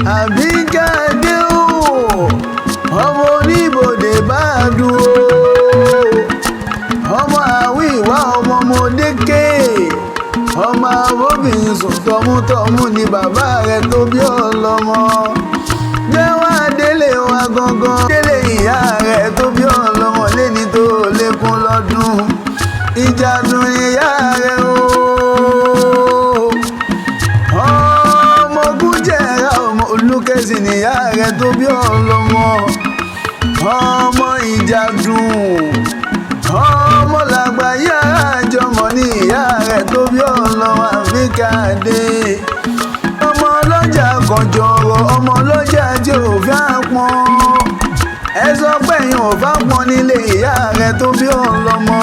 Àbíkẹ́dé o ọmọ oníbodè bá dùn o ọmọ àwíwá ọmọ Mọdékè ọmọ arúbìnrin sùn tọmútọmú ni bàbá rẹ̀ tó bí ọlọ́mọ jẹ́wọ́ délé wa gangan délé ìyá rẹ̀ tó bí ọlọ́mọ lẹ́ni tó lékún lọ́dún Ìjàdùn ìyá rẹ̀ o ọmọ Ògúnjẹ̀rà ọmọ Olúkẹ́sì níyá rẹ̀ tó bí ọlọ́mọ ọmọ Ìjàdùn ọmọ Làgbàyí Àjọmọ̀ ní ìyá rẹ̀ tó bí ọlọ́mọ Àbíkẹ́dé ọmọ ọlọ́jà kọjọrọ ọmọ ọlọ́jà tí ò fẹ́ pọn ẹ sọ pé èèyàn ò bá pọn nílé ìyá rẹ̀ tó bí ọlọ́mọ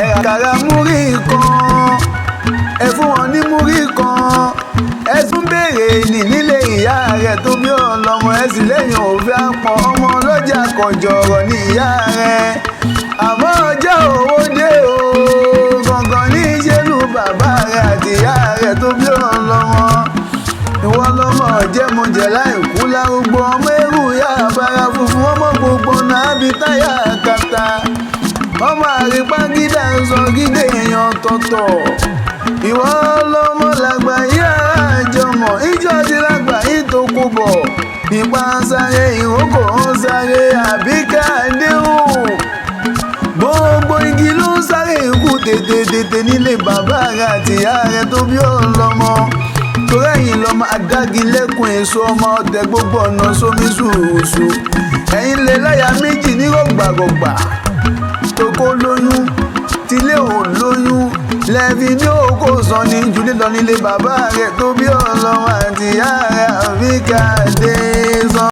ẹ àkàrà múrí kan ẹ fún wọn ní múrí kan ẹ tún béèrè ní nílé ìyá rẹ̀ tó bí ọlọ́mọ ẹ sì lẹ́yìn ò fẹ́ pọn ọmọ ọlọ́jà kọjọrọ ní ìyá rẹ̀ àmọ́ ọjọ́ owó dé o gangan ní ìṣèlú bàbá rẹ̀ àti ìyá rẹ̀ tó bí ọlọ́mọ ìwọ lọmọ jẹmújẹ láìkú lárúgbó ọmọ èrú yá abara funfun ọmọ gbogbo náà bí táyà kàtà ọmọ àrípágídà ń sọ gídé èèyàn tọ̀tọ̀ ìwọ lọmọ Làgbàyí Àjọmọ̀ ìjọ ti Làgbàyí tó kú bọ̀ nípa sáré ìrókò ń sáré Àbíkẹ́dé o gbogbo igi ló ń sáré ikú tètè nílé bàbá rẹ̀ àti ìyá rẹ̀ tó bí ọlọ́mọ torí ẹ̀yin lọ́mọ adágilẹ́kùn èso ọmọ ọdẹ gbogbo ọ̀nà sómi ṣùṣù ẹ̀yin lè láyà méjì ní rọ̀gbàrọ̀gbà tó kó lóyún tílé ò lóyún lẹ́ẹ̀fi ní òkò sàn ní jùlé lọ nílé bàbá rẹ̀ tó bí ọlọ́mọ àti ìyá rẹ̀ Àbíkẹ́dé.